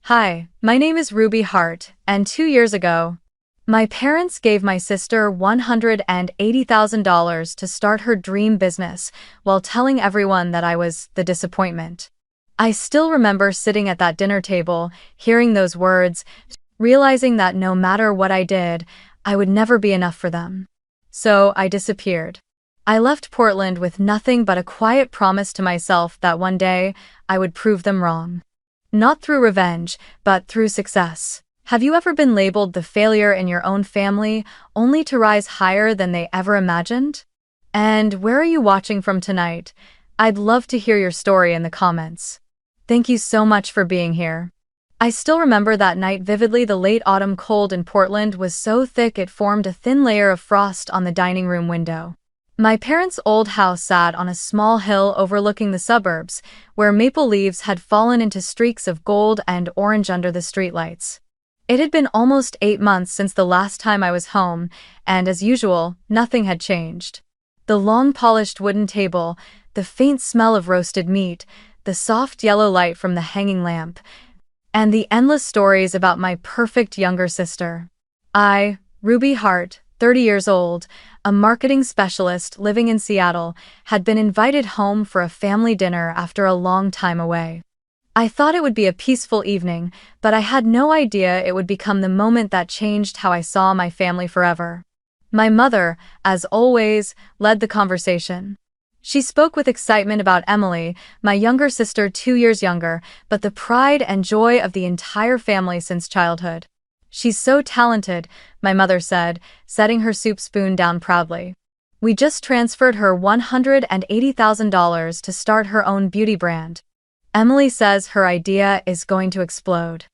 Hi, my name is Ruby Hart, and 2 years ago, my parents gave my sister $180,000 to start her dream business while telling everyone that I was the disappointment. I still remember sitting at that dinner table, hearing those words, realizing that no matter what I did, I would never be enough for them. So I disappeared. I left Portland with nothing but a quiet promise to myself that one day I would prove them wrong. Not through revenge, but through success. Have you ever been labeled the failure in your own family, only to rise higher than they ever imagined? And where are you watching from tonight? I'd love to hear your story in the comments. Thank you so much for being here. I still remember that night vividly. The late autumn cold in Portland was so thick it formed a thin layer of frost on the dining room window. My parents' old house sat on a small hill overlooking the suburbs, where maple leaves had fallen into streaks of gold and orange under the streetlights. It had been almost 8 months since the last time I was home, and as usual, nothing had changed. The long polished wooden table, the faint smell of roasted meat, the soft yellow light from the hanging lamp, and the endless stories about my perfect younger sister. I, Ruby Hart, 30 years old, a marketing specialist living in Seattle, had been invited home for a family dinner after a long time away. I thought it would be a peaceful evening, but I had no idea it would become the moment that changed how I saw my family forever. My mother, as always, led the conversation. She spoke with excitement about Emily, my younger sister 2 years younger, but the pride and joy of the entire family since childhood. "She's so talented," my mother said, setting her soup spoon down proudly. "We just transferred her $180,000 to start her own beauty brand. Emily says her idea is going to explode."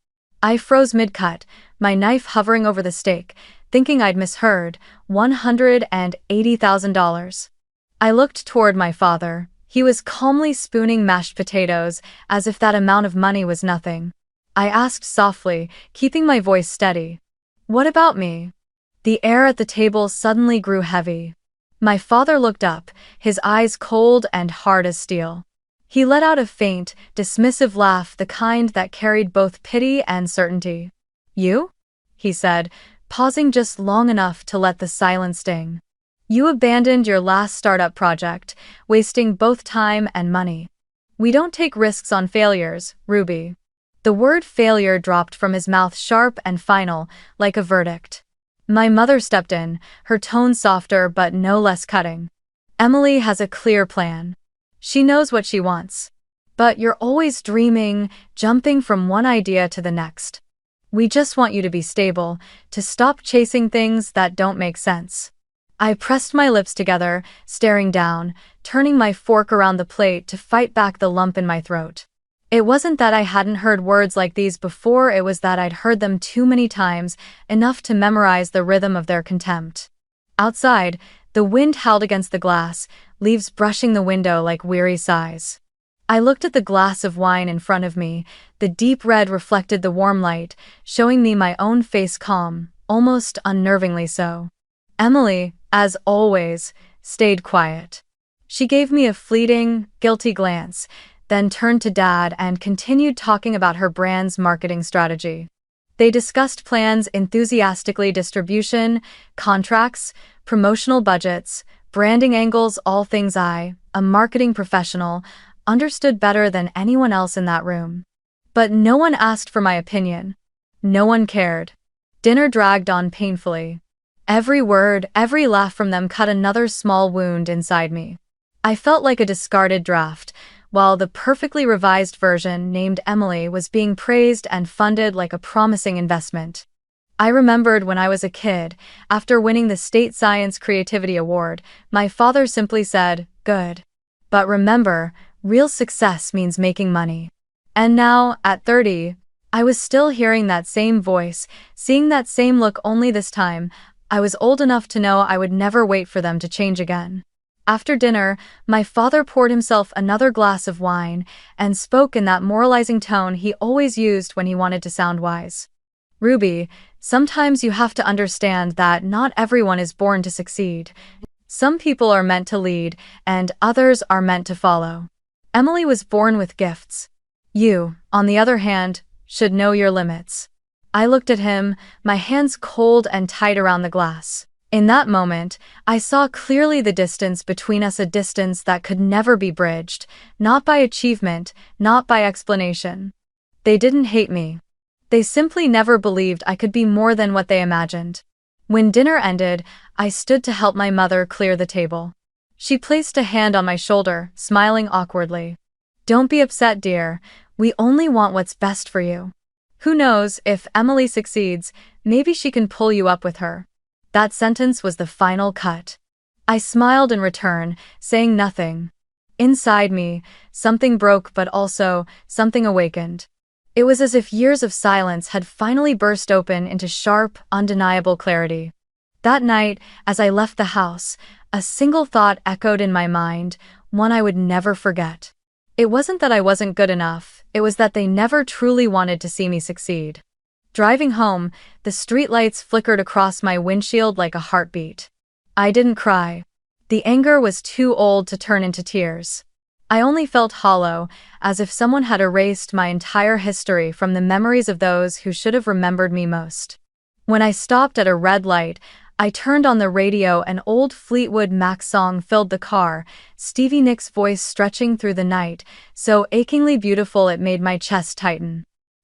I froze mid-cut, my knife hovering over the steak, thinking I'd misheard. $180,000. I looked toward my father. He was calmly spooning mashed potatoes, as if that amount of money was nothing. I asked softly, keeping my voice steady, "What about me?" The air at the table suddenly grew heavy. My father looked up, his eyes cold and hard as steel. He let out a faint, dismissive laugh, the kind that carried both pity and certainty. "You?" he said, pausing just long enough to let the silence sting. "You abandoned your last startup project, wasting both time and money. We don't take risks on failures, Ruby." The word failure dropped from his mouth sharp and final, like a verdict. My mother stepped in, her tone softer but no less cutting. "Emily has a clear plan. She knows what she wants. But you're always dreaming, jumping from one idea to the next. We just want you to be stable, to stop chasing things that don't make sense." I pressed my lips together, staring down, turning my fork around the plate to fight back the lump in my throat. It wasn't that I hadn't heard words like these before, it was that I'd heard them too many times, enough to memorize the rhythm of their contempt. Outside, the wind howled against the glass, leaves brushing the window like weary sighs. I looked at the glass of wine in front of me. The deep red reflected the warm light, showing me my own face calm, almost unnervingly so. Emily, as always, stayed quiet. She gave me a fleeting, guilty glance, then turned to Dad and continued talking about her brand's marketing strategy. They discussed plans enthusiastically: distribution, contracts, promotional budgets, branding angles, all things I, a marketing professional, understood better than anyone else in that room. But no one asked for my opinion. No one cared. Dinner dragged on painfully. Every word, every laugh from them cut another small wound inside me. I felt like a discarded draft, while the perfectly revised version named Emily was being praised and funded like a promising investment. I remembered when I was a kid, after winning the State Science Creativity Award, my father simply said, "Good. But remember, real success means making money." And now, at 30, I was still hearing that same voice, seeing that same look, only this time, I was old enough to know I would never wait for them to change again. After dinner, my father poured himself another glass of wine and spoke in that moralizing tone he always used when he wanted to sound wise. "Ruby, sometimes you have to understand that not everyone is born to succeed. Some people are meant to lead, and others are meant to follow. Emily was born with gifts. You, on the other hand, should know your limits. I looked at him, my hands cold and tight around the glass. In that moment, I saw clearly the distance between us, a distance that could never be bridged, not by achievement, not by explanation. They didn't hate me. They simply never believed I could be more than what they imagined. When dinner ended, I stood to help my mother clear the table. She placed a hand on my shoulder, smiling awkwardly. "Don't be upset, dear. We only want what's best for you. Who knows, if Emily succeeds, maybe she can pull you up with her." That sentence was the final cut. I smiled in return, saying nothing. Inside me, something broke, but also, something awakened. It was as if years of silence had finally burst open into sharp, undeniable clarity. That night, as I left the house, a single thought echoed in my mind, one I would never forget. It wasn't that I wasn't good enough, it was that they never truly wanted to see me succeed. Driving home, the streetlights flickered across my windshield like a heartbeat. I didn't cry. The anger was too old to turn into tears. I only felt hollow, as if someone had erased my entire history from the memories of those who should have remembered me most. When I stopped at a red light, I turned on the radio. An old Fleetwood Mac song filled the car, Stevie Nicks' voice stretching through the night, so achingly beautiful it made my chest tighten.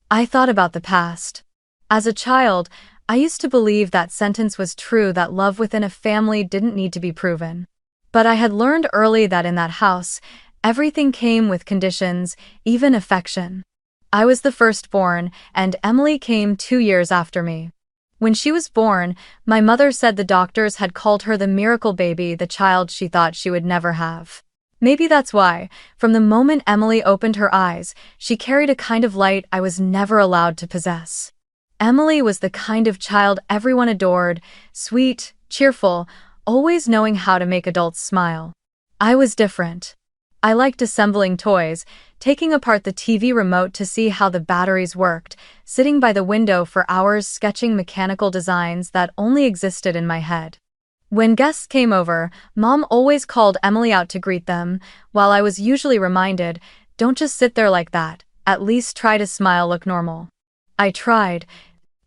I thought about the past. As a child, I used to believe that sentence was true, that love within a family didn't need to be proven. But I had learned early that in that house, everything came with conditions, even affection. I was the firstborn, and Emily came 2 years after me. When she was born, my mother said the doctors had called her the miracle baby, the child she thought she would never have. Maybe that's why, from the moment Emily opened her eyes, she carried a kind of light I was never allowed to possess. Emily was the kind of child everyone adored, sweet, cheerful, always knowing how to make adults smile. I was different. I liked assembling toys, taking apart the TV remote to see how the batteries worked, sitting by the window for hours sketching mechanical designs that only existed in my head. When guests came over, Mom always called Emily out to greet them, while I was usually reminded, "Don't just sit there like that, at least try to smile, look normal." I tried.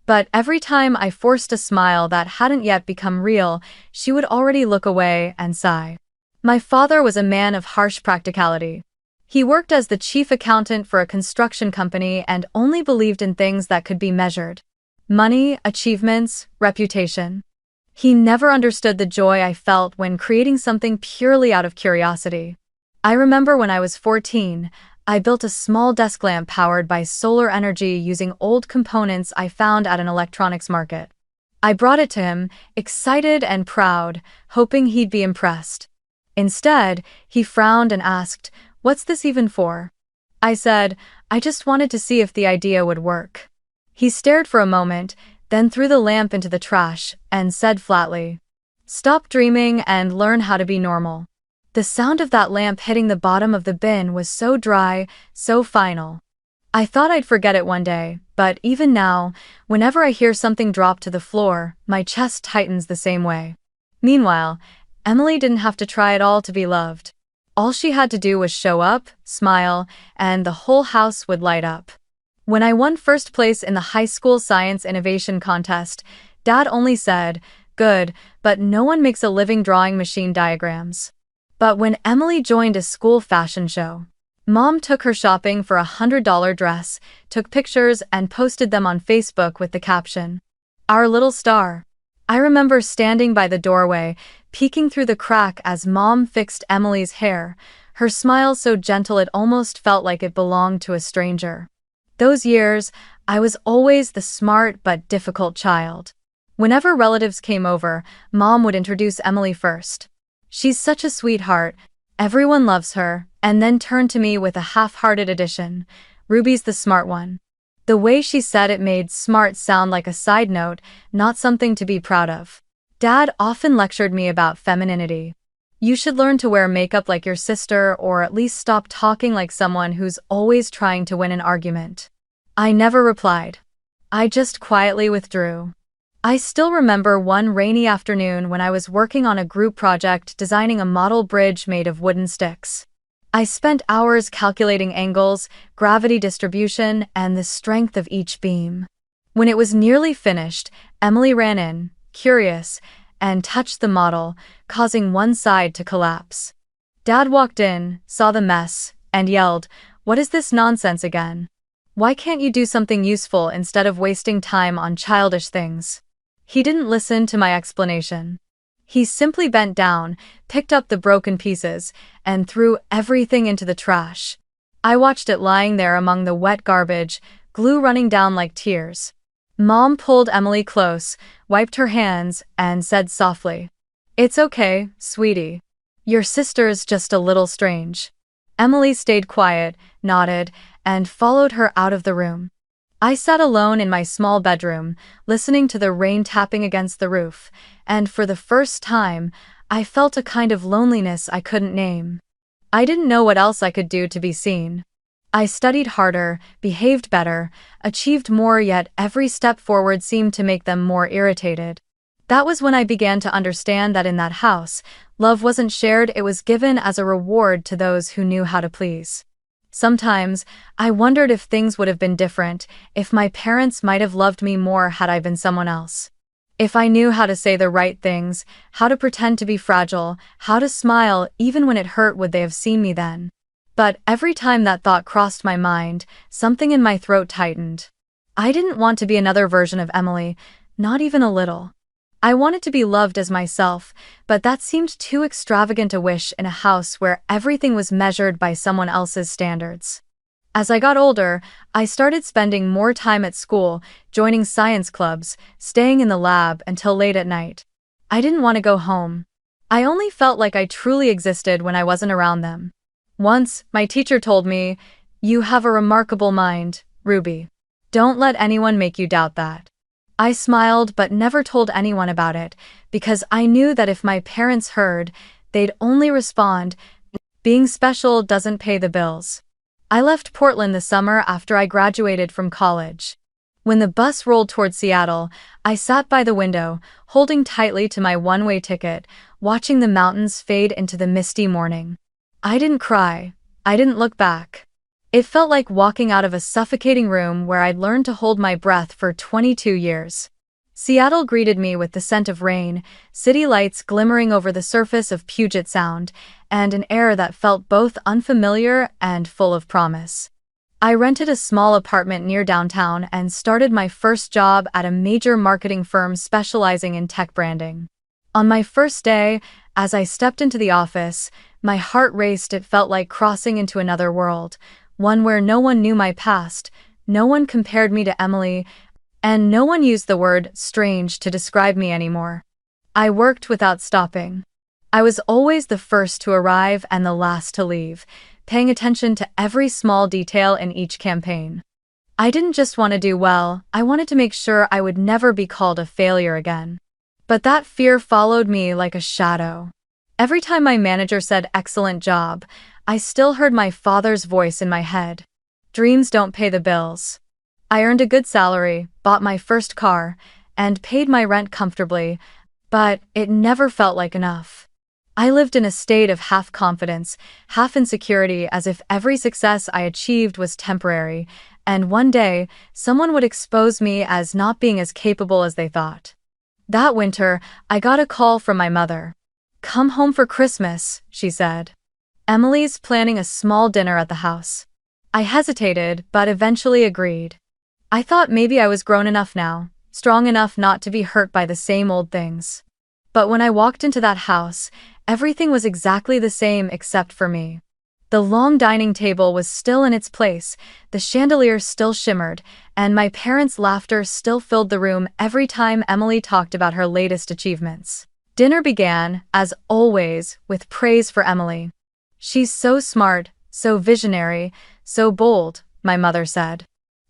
But every time I forced a smile that hadn't yet become real, she would already look away and sigh. My father was a man of harsh practicality. He worked as the chief accountant for a construction company and only believed in things that could be measured. Money, achievements, reputation. He never understood the joy I felt when creating something purely out of curiosity. I remember when I was 14, I built a small desk lamp powered by solar energy using old components I found at an electronics market. I brought it to him, excited and proud, hoping he'd be impressed. Instead, he frowned and asked, "What's this even for?" I said, "I just wanted to see if the idea would work." He stared for a moment, then threw the lamp into the trash, and said flatly, "Stop dreaming and learn how to be normal." The sound of that lamp hitting the bottom of the bin was so dry, so final. I thought I'd forget it one day, but even now, whenever I hear something drop to the floor, my chest tightens the same way. Meanwhile, Emily didn't have to try at all to be loved. All she had to do was show up, smile, and the whole house would light up. When I won first place in the high school science innovation contest, Dad only said, "Good, but no one makes a living drawing machine diagrams." But when Emily joined a school fashion show, Mom took her shopping for a $100 dress, took pictures and posted them on Facebook with the caption, "Our little star." I remember standing by the doorway, peeking through the crack as Mom fixed Emily's hair, her smile so gentle it almost felt like it belonged to a stranger. Those years, I was always the smart but difficult child. Whenever relatives came over, Mom would introduce Emily first. "She's such a sweetheart, everyone loves her," and then turned to me with a half-hearted addition, "Ruby's the smart one." The way she said it made smart sound like a side note, not something to be proud of. Dad often lectured me about femininity. "You should learn to wear makeup like your sister, or at least stop talking like someone who's always trying to win an argument." I never replied. I just quietly withdrew. I still remember one rainy afternoon when I was working on a group project designing a model bridge made of wooden sticks. I spent hours calculating angles, gravity distribution, and the strength of each beam. When it was nearly finished, Emily ran in, curious, and touched the model, causing one side to collapse. Dad walked in, saw the mess, and yelled, "What is this nonsense again? Why can't you do something useful instead of wasting time on childish things?" He didn't listen to my explanation. He simply bent down, picked up the broken pieces, and threw everything into the trash. I watched it lying there among the wet garbage, glue running down like tears. Mom pulled Emily close, wiped her hands, and said softly, "It's okay, sweetie. Your sister's just a little strange." Emily stayed quiet, nodded, and followed her out of the room. I sat alone in my small bedroom, listening to the rain tapping against the roof, and for the first time, I felt a kind of loneliness I couldn't name. I didn't know what else I could do to be seen. I studied harder, behaved better, achieved more, yet every step forward seemed to make them more irritated. That was when I began to understand that in that house, love wasn't shared, it was given as a reward to those who knew how to please. Sometimes, I wondered if things would have been different, if my parents might have loved me more had I been someone else. If I knew how to say the right things, how to pretend to be fragile, how to smile even when it hurt, would they have seen me then? But every time that thought crossed my mind, something in my throat tightened. I didn't want to be another version of Emily, not even a little. I wanted to be loved as myself, but that seemed too extravagant a wish in a house where everything was measured by someone else's standards. As I got older, I started spending more time at school, joining science clubs, staying in the lab until late at night. I didn't want to go home. I only felt like I truly existed when I wasn't around them. Once, my teacher told me, "You have a remarkable mind, Ruby. Don't let anyone make you doubt that." I smiled but never told anyone about it, because I knew that if my parents heard, they'd only respond, "Being special doesn't pay the bills." I left Portland the summer after I graduated from college. When the bus rolled toward Seattle, I sat by the window, holding tightly to my one-way ticket, watching the mountains fade into the misty morning. I didn't cry. I didn't look back. It felt like walking out of a suffocating room where I'd learned to hold my breath for 22 years. Seattle greeted me with the scent of rain, city lights glimmering over the surface of Puget Sound, and an air that felt both unfamiliar and full of promise. I rented a small apartment near downtown and started my first job at a major marketing firm specializing in tech branding. On my first day, as I stepped into the office, my heart raced. It felt like crossing into another world, one where no one knew my past, no one compared me to Emily, and no one used the word strange to describe me anymore. I worked without stopping. I was always the first to arrive and the last to leave, paying attention to every small detail in each campaign. I didn't just want to do well, I wanted to make sure I would never be called a failure again. But that fear followed me like a shadow. Every time my manager said "excellent job," I still heard my father's voice in my head. Dreams don't pay the bills. I earned a good salary, bought my first car, and paid my rent comfortably, but it never felt like enough. I lived in a state of half confidence, half insecurity, as if every success I achieved was temporary, and one day, someone would expose me as not being as capable as they thought. That winter, I got a call from my mother. "Come home for Christmas," she said. "Emily's planning a small dinner at the house." I hesitated, but eventually agreed. I thought maybe I was grown enough now, strong enough not to be hurt by the same old things. But when I walked into that house, everything was exactly the same except for me. The long dining table was still in its place, the chandelier still shimmered, and my parents' laughter still filled the room every time Emily talked about her latest achievements. Dinner began, as always, with praise for Emily. "She's so smart, so visionary, so bold," my mother said.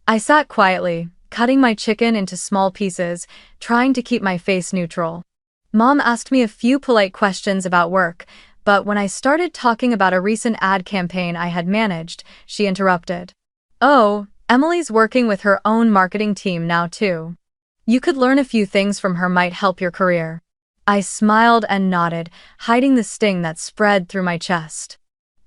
I sat quietly, cutting my chicken into small pieces, trying to keep my face neutral. Mom asked me a few polite questions about work, but when I started talking about a recent ad campaign I had managed, she interrupted. "Oh, Emily's working with her own marketing team now too. You could learn a few things from her, might help your career." I smiled and nodded, hiding the sting that spread through my chest.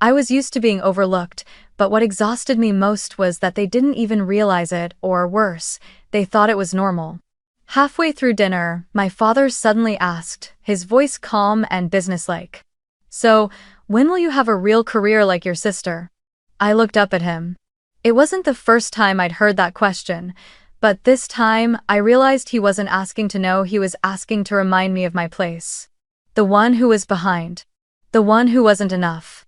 I was used to being overlooked, but what exhausted me most was that they didn't even realize it, or worse, they thought it was normal. Halfway through dinner, my father suddenly asked, his voice calm and businesslike. "So, when will you have a real career like your sister?" I looked up at him. It wasn't the first time I'd heard that question, but this time I realized he wasn't asking to know, he was asking to remind me of my place. The one who was behind. The one who wasn't enough.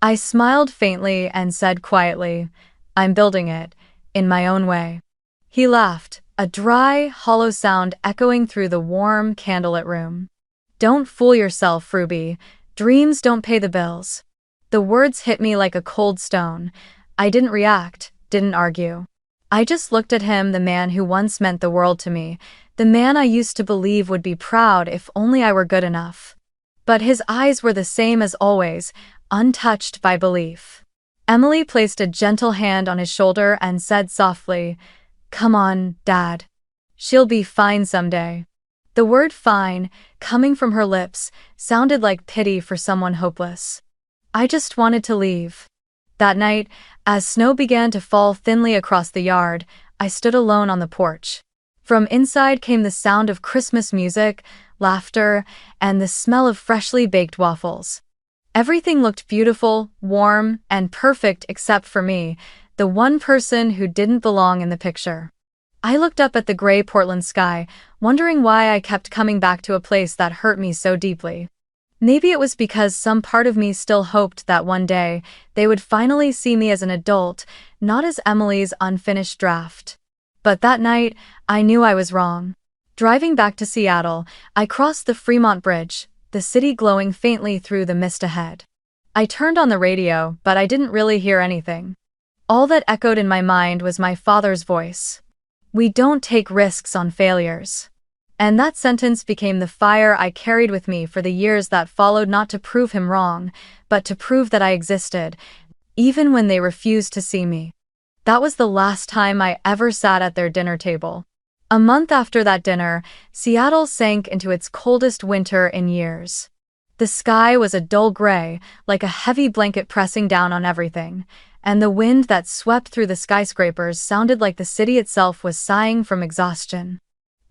I smiled faintly and said quietly, "I'm building it, in my own way." He laughed, a dry, hollow sound echoing through the warm, candlelit room. "Don't fool yourself, Ruby. Dreams don't pay the bills." The words hit me like a cold stone. I didn't react, didn't argue. I just looked at him, the man who once meant the world to me, the man I used to believe would be proud if only I were good enough. But his eyes were the same as always, untouched by belief. Emily placed a gentle hand on his shoulder and said softly, "Come on, Dad. She'll be fine someday." The word fine, coming from her lips, sounded like pity for someone hopeless. I just wanted to leave. That night, as snow began to fall thinly across the yard, I stood alone on the porch. From inside came the sound of Christmas music, laughter, and the smell of freshly baked waffles. Everything looked beautiful, warm, and perfect except for me, the one person who didn't belong in the picture. I looked up at the gray Portland sky, wondering why I kept coming back to a place that hurt me so deeply. Maybe it was because some part of me still hoped that one day they would finally see me as an adult, not as Emily's unfinished draft. But that night, I knew I was wrong. Driving back to Seattle, I crossed the Fremont Bridge, the city glowing faintly through the mist ahead. I turned on the radio, but I didn't really hear anything. All that echoed in my mind was my father's voice. "We don't take risks on failures." And that sentence became the fire I carried with me for the years that followed, not to prove him wrong, but to prove that I existed, even when they refused to see me. That was the last time I ever sat at their dinner table. A month after that dinner, Seattle sank into its coldest winter in years. The sky was a dull gray, like a heavy blanket pressing down on everything, and the wind that swept through the skyscrapers sounded like the city itself was sighing from exhaustion.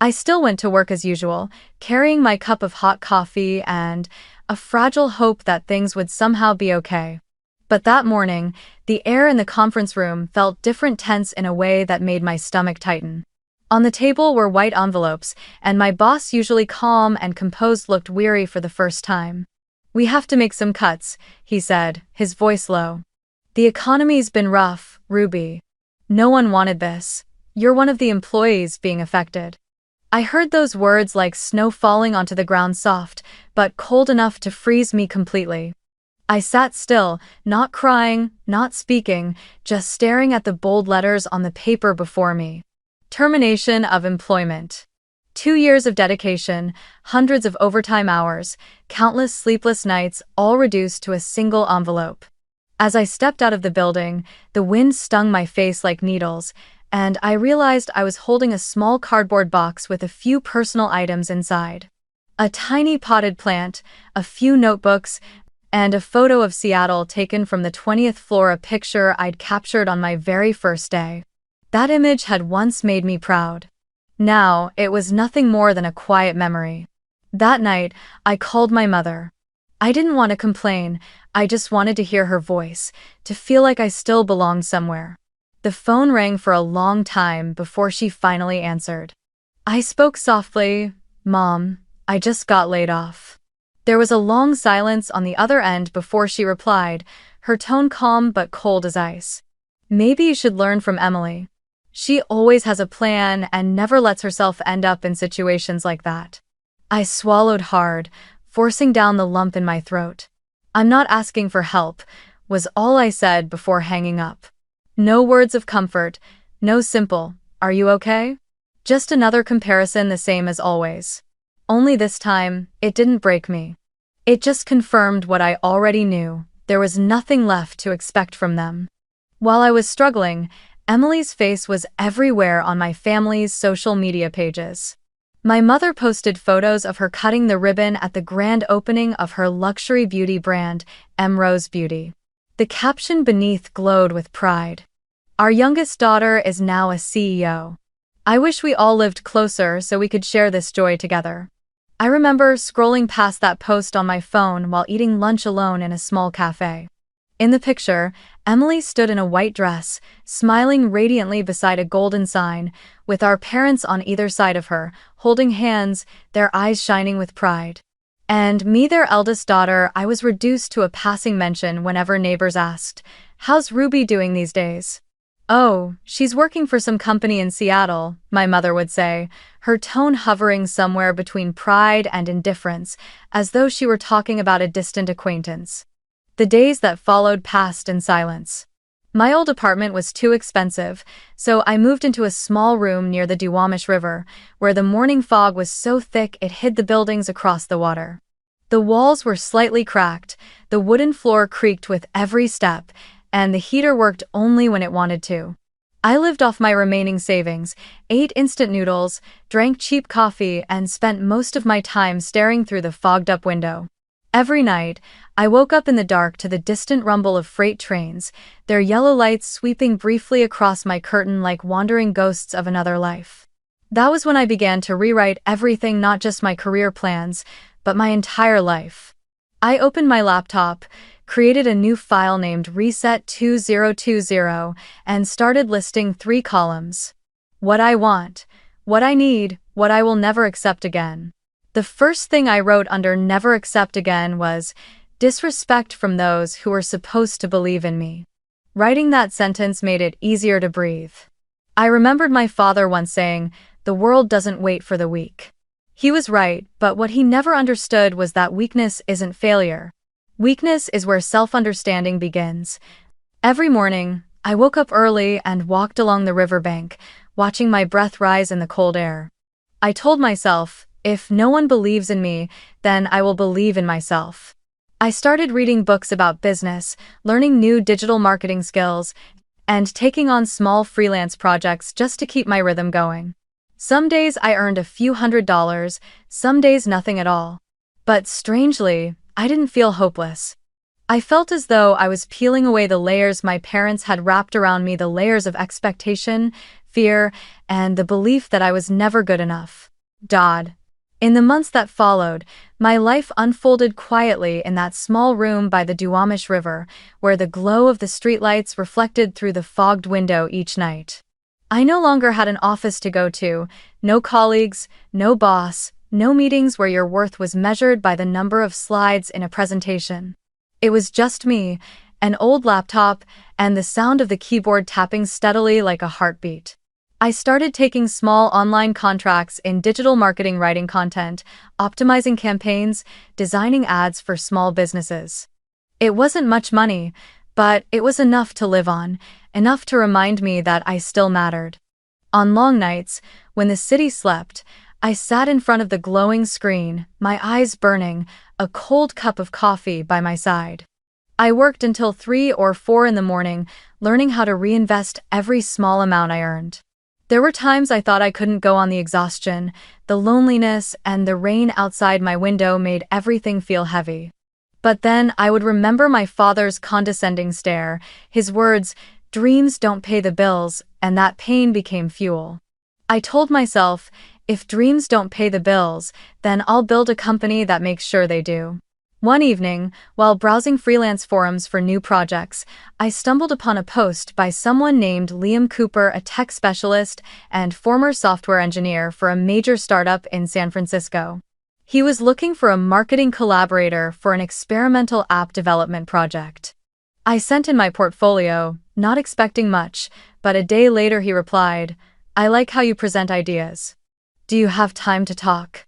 I still went to work as usual, carrying my cup of hot coffee and a fragile hope that things would somehow be okay. But that morning, the air in the conference room felt different, tense in a way that made my stomach tighten. On the table were white envelopes, and my boss, usually calm and composed, looked weary for the first time. "We have to make some cuts," he said, his voice low. "The economy's been rough, Ruby. No one wanted this. You're one of the employees being affected." I heard those words like snow falling onto the ground, soft, but cold enough to freeze me completely. I sat still, not crying, not speaking, just staring at the bold letters on the paper before me. Termination of employment. 2 years of dedication, hundreds of overtime hours, countless sleepless nights, all reduced to a single envelope. As I stepped out of the building, the wind stung my face like needles, and I realized I was holding a small cardboard box with a few personal items inside. A tiny potted plant, a few notebooks, and a photo of Seattle taken from the 20th floor, a picture I'd captured on my very first day. That image had once made me proud. Now, it was nothing more than a quiet memory. That night, I called my mother. I didn't want to complain, I just wanted to hear her voice, to feel like I still belonged somewhere. The phone rang for a long time before she finally answered. I spoke softly, "Mom, I just got laid off." There was a long silence on the other end before she replied, her tone calm but cold as ice. "Maybe you should learn from Emily. She always has a plan and never lets herself end up in situations like that." I swallowed hard, forcing down the lump in my throat. "I'm not asking for help," was all I said before hanging up. No words of comfort, no simple, "Are you okay?" Just another comparison, the same as always. Only this time, it didn't break me. It just confirmed what I already knew. There was nothing left to expect from them. While I was struggling, Emily's face was everywhere on my family's social media pages. My mother posted photos of her cutting the ribbon at the grand opening of her luxury beauty brand, Rose Beauty. The caption beneath glowed with pride. Our youngest daughter is now a CEO. I wish we all lived closer so we could share this joy together. I remember scrolling past that post on my phone while eating lunch alone in a small cafe. In the picture, Emily stood in a white dress, smiling radiantly beside a golden sign, with our parents on either side of her, holding hands, their eyes shining with pride. And me, their eldest daughter, I was reduced to a passing mention whenever neighbors asked, "How's Ruby doing these days?" "Oh, she's working for some company in Seattle," my mother would say, her tone hovering somewhere between pride and indifference, as though she were talking about a distant acquaintance. The days that followed passed in silence. My old apartment was too expensive, so I moved into a small room near the Duwamish River, where the morning fog was so thick it hid the buildings across the water. The walls were slightly cracked, the wooden floor creaked with every step, and the heater worked only when it wanted to. I lived off my remaining savings, ate instant noodles, drank cheap coffee, and spent most of my time staring through the fogged-up window. Every night, I woke up in the dark to the distant rumble of freight trains, their yellow lights sweeping briefly across my curtain like wandering ghosts of another life. That was when I began to rewrite everything, not just my career plans, but my entire life. I opened my laptop, created a new file named Reset2020, and started listing 3 columns. What I want, what I need, what I will never accept again. The first thing I wrote under never accept again was disrespect from those who were supposed to believe in me. Writing that sentence made it easier to breathe. I remembered my father once saying, "The world doesn't wait for the weak." He was right, but what he never understood was that weakness isn't failure. Weakness is where self-understanding begins. Every morning, I woke up early and walked along the riverbank, watching my breath rise in the cold air. I told myself, if no one believes in me, then I will believe in myself. I started reading books about business, learning new digital marketing skills, and taking on small freelance projects just to keep my rhythm going. Some days I earned a few $100s, some days nothing at all. But strangely, I didn't feel hopeless. I felt as though I was peeling away the layers my parents had wrapped around me, the layers of expectation, fear, and the belief that I was never good enough. In the months that followed, my life unfolded quietly in that small room by the Duwamish River, where the glow of the streetlights reflected through the fogged window each night. I no longer had an office to go to, no colleagues, no boss, no meetings where your worth was measured by the number of slides in a presentation. It was just me, an old laptop, and the sound of the keyboard tapping steadily like a heartbeat. I started taking small online contracts in digital marketing, writing content, optimizing campaigns, designing ads for small businesses. It wasn't much money, but it was enough to live on, enough to remind me that I still mattered. On long nights, when the city slept, I sat in front of the glowing screen, my eyes burning, a cold cup of coffee by my side. I worked until 3 or 4 in the morning, learning how to reinvest every small amount I earned. There were times I thought I couldn't go on. The exhaustion, the loneliness, and the rain outside my window made everything feel heavy. But then I would remember my father's condescending stare, his words, "Dreams don't pay the bills," and that pain became fuel. I told myself, if dreams don't pay the bills, then I'll build a company that makes sure they do. One evening, while browsing freelance forums for new projects, I stumbled upon a post by someone named Liam Cooper, a tech specialist and former software engineer for a major startup in San Francisco. He was looking for a marketing collaborator for an experimental app development project. I sent in my portfolio, not expecting much, but a day later he replied, "I like how you present ideas. Do you have time to talk?"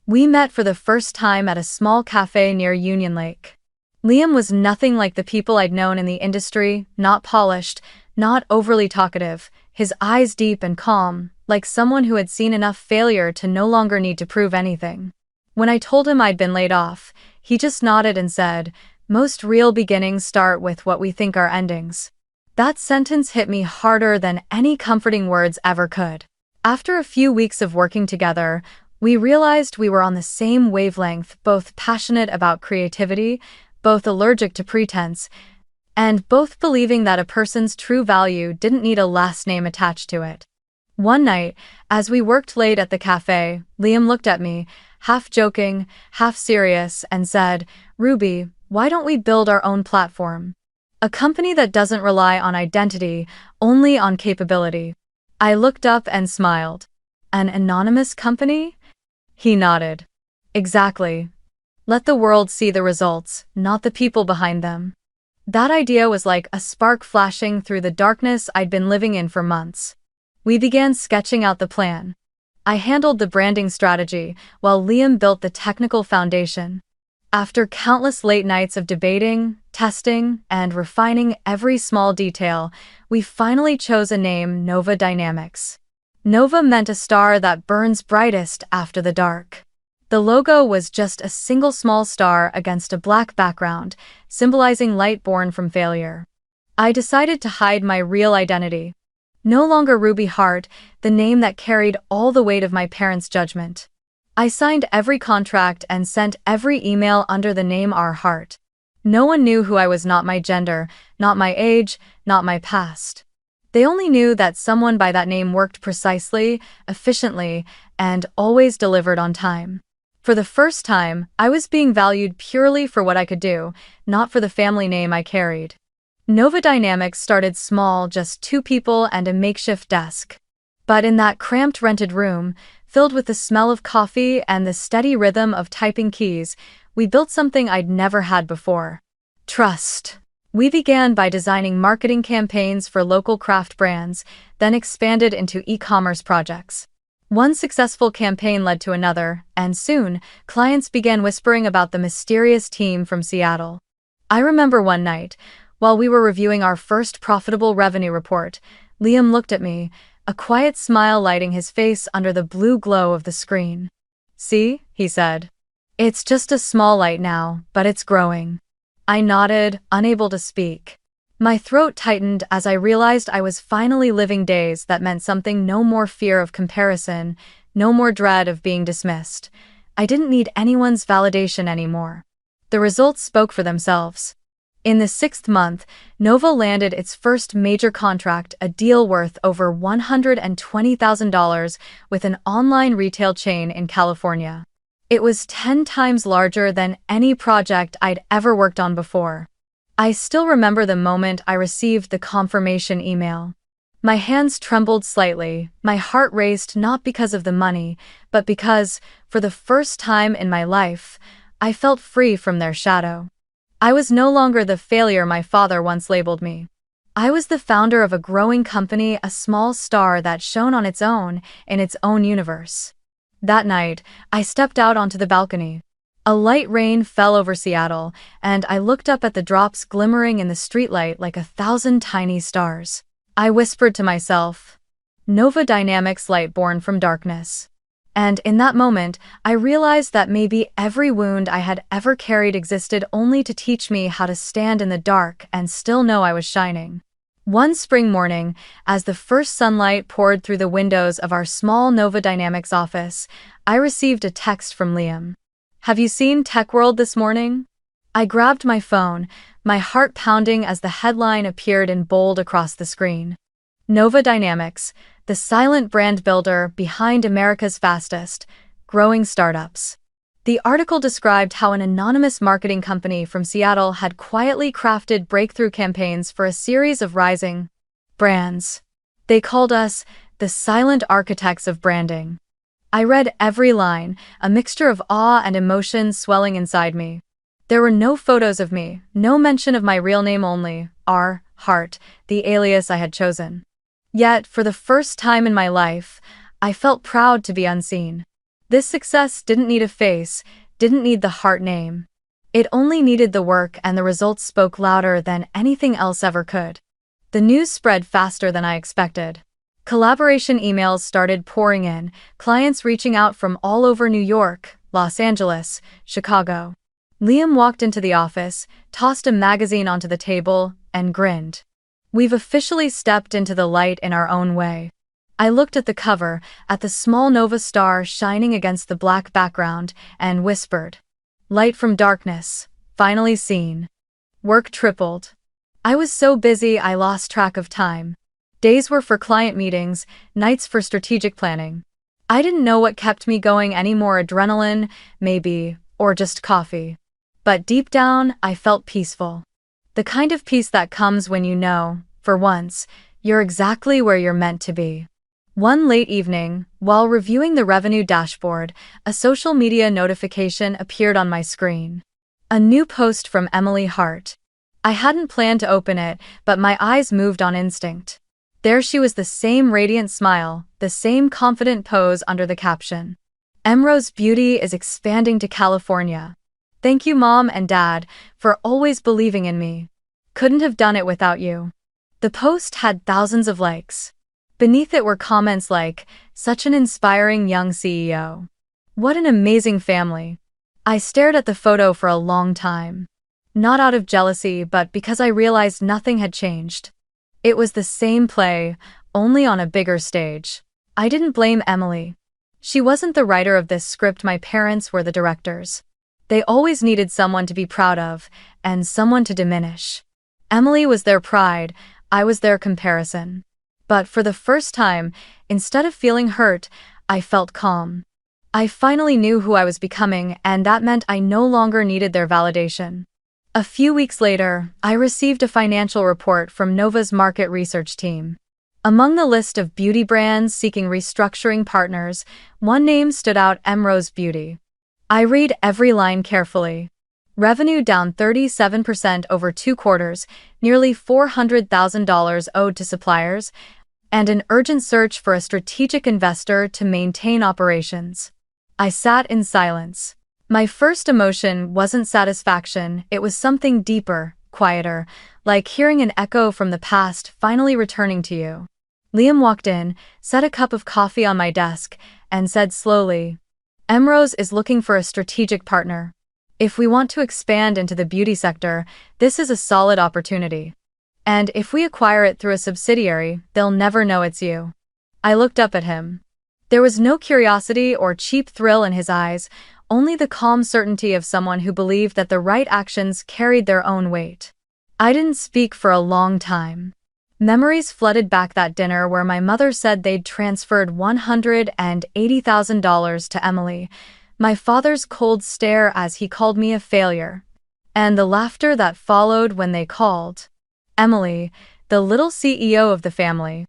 We met for the first time at a small cafe near Union Lake. Liam was nothing like the people I'd known in the industry, not polished, not overly talkative, his eyes deep and calm, like someone who had seen enough failure to no longer need to prove anything. When I told him I'd been laid off, he just nodded and said, "Most real beginnings start with what we think are endings." That sentence hit me harder than any comforting words ever could. After a few weeks of working together, we realized we were on the same wavelength, both passionate about creativity, both allergic to pretense, and both believing that a person's true value didn't need a last name attached to it. One night, as we worked late at the cafe, Liam looked at me, half joking, half serious, and said, "Ruby, why don't we build our own platform? A company that doesn't rely on identity, only on capability." I looked up and smiled. "An anonymous company?" He nodded. "Exactly. Let the world see the results, not the people behind them." That idea was like a spark flashing through the darkness I'd been living in for months. We began sketching out the plan. I handled the branding strategy, while Liam built the technical foundation. After countless late nights of debating, testing, and refining every small detail, we finally chose a name: Nova Dynamics. Nova meant a star that burns brightest after the dark. The logo was just a single small star against a black background, symbolizing light born from failure. I decided to hide my real identity. No longer Ruby Hart, the name that carried all the weight of my parents' judgment. I signed every contract and sent every email under the name R. Hart. No one knew who I was, not my gender, not my age, not my past. They only knew that someone by that name worked precisely, efficiently, and always delivered on time. For the first time, I was being valued purely for what I could do, not for the family name I carried. Nova Dynamics started small, just 2 people and a makeshift desk. But in that cramped rented room, filled with the smell of coffee and the steady rhythm of typing keys, we built something I'd never had before: trust. We began by designing marketing campaigns for local craft brands, then expanded into e-commerce projects. One successful campaign led to another, and soon, clients began whispering about the mysterious team from Seattle. I remember one night, while we were reviewing our first profitable revenue report, Liam looked at me, a quiet smile lighting his face under the blue glow of the screen. "See," he said. "It's just a small light now, but it's growing." I nodded, unable to speak. My throat tightened as I realized I was finally living days that meant something: no more fear of comparison, no more dread of being dismissed. I didn't need anyone's validation anymore. The results spoke for themselves. In the 6th month, Nova landed its first major contract, a deal worth over $120,000 with an online retail chain in California. It was 10 times larger than any project I'd ever worked on before. I still remember the moment I received the confirmation email. My hands trembled slightly, my heart raced, not because of the money, but because, for the first time in my life, I felt free from their shadow. I was no longer the failure my father once labeled me. I was the founder of a growing company, a small star that shone on its own, in its own universe. That night, I stepped out onto the balcony. A light rain fell over Seattle, and I looked up at the drops glimmering in the streetlight like 1,000 tiny stars. I whispered to myself, "Nova Dynamics, light born from darkness." And in that moment, I realized that maybe every wound I had ever carried existed only to teach me how to stand in the dark and still know I was shining. One spring morning, as the first sunlight poured through the windows of our small Nova Dynamics office, I received a text from Liam. "Have you seen Tech World this morning?" I grabbed my phone, my heart pounding as the headline appeared in bold across the screen. Nova Dynamics, the silent brand builder behind America's fastest growing startups. The article described how an anonymous marketing company from Seattle had quietly crafted breakthrough campaigns for a series of rising brands. They called us the silent architects of branding. I read every line, a mixture of awe and emotion swelling inside me. There were no photos of me, no mention of my real name, only R. Hart, the alias I had chosen. Yet, for the first time in my life, I felt proud to be unseen. This success didn't need a face, didn't need the Hart name. It only needed the work, and the results spoke louder than anything else ever could. The news spread faster than I expected. Collaboration emails started pouring in, clients reaching out from all over New York, Los Angeles, Chicago. Liam walked into the office, tossed a magazine onto the table, and grinned. "We've officially stepped into the light in our own way." I looked at the cover, at the small Nova star shining against the black background, and whispered, "Light from darkness, finally seen." Work tripled. I was so busy I lost track of time. Days were for client meetings, nights for strategic planning. I didn't know what kept me going anymore, adrenaline, maybe, or just coffee. But deep down, I felt peaceful. The kind of peace that comes when you know, for once, you're exactly where you're meant to be. One late evening, while reviewing the revenue dashboard, a social media notification appeared on my screen. A new post from Ruby Hart. I hadn't planned to open it, but my eyes moved on instinct. There she was, the same radiant smile, the same confident pose under the caption. Emro's beauty is expanding to California. Thank you, Mom and Dad, for always believing in me. Couldn't have done it without you. The post had thousands of likes. Beneath it were comments like, such an inspiring young CEO. What an amazing family. I stared at the photo for a long time. Not out of jealousy, but because I realized nothing had changed. It was the same play, only on a bigger stage. I didn't blame Emily. She wasn't the writer of this script, my parents were the directors. They always needed someone to be proud of, and someone to diminish. Emily was their pride, I was their comparison. But for the first time, instead of feeling hurt, I felt calm. I finally knew who I was becoming, and that meant I no longer needed their validation. A few weeks later, I received a financial report from Nova's market research team. Among the list of beauty brands seeking restructuring partners, one name stood out: Emrose Beauty. I read every line carefully. Revenue down 37% over 2 quarters, nearly $400,000 owed to suppliers, and an urgent search for a strategic investor to maintain operations. I sat in silence. My first emotion wasn't satisfaction, it was something deeper, quieter, like hearing an echo from the past finally returning to you. Liam walked in, set a cup of coffee on my desk, and said slowly, Emrose is looking for a strategic partner. If we want to expand into the beauty sector, this is a solid opportunity. And if we acquire it through a subsidiary, they'll never know it's you. I looked up at him. There was no curiosity or cheap thrill in his eyes, only the calm certainty of someone who believed that the right actions carried their own weight. I didn't speak for a long time. Memories flooded back: that dinner where my mother said they'd transferred $180,000 to Emily, my father's cold stare as he called me a failure, and the laughter that followed when they called Emily the little CEO of the family.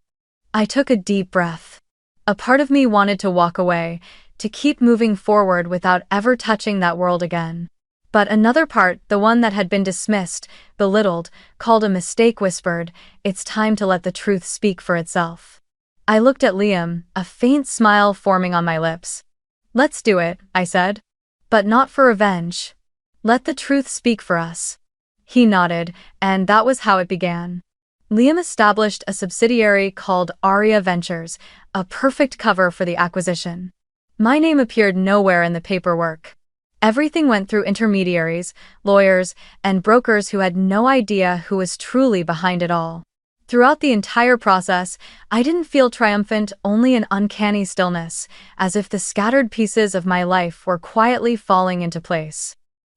I took a deep breath. A part of me wanted to walk away, to keep moving forward without ever touching that world again. But another part, the one that had been dismissed, belittled, called a mistake, whispered, it's time to let the truth speak for itself. I looked at Liam, a faint smile forming on my lips. Let's do it, I said. But not for revenge. Let the truth speak for us. He nodded, and that was how it began. Liam established a subsidiary called Aita Ventures, a perfect cover for the acquisition. My name appeared nowhere in the paperwork. Everything went through intermediaries, lawyers, and brokers who had no idea who was truly behind it all. Throughout the entire process, I didn't feel triumphant, only an uncanny stillness, as if the scattered pieces of my life were quietly falling into place.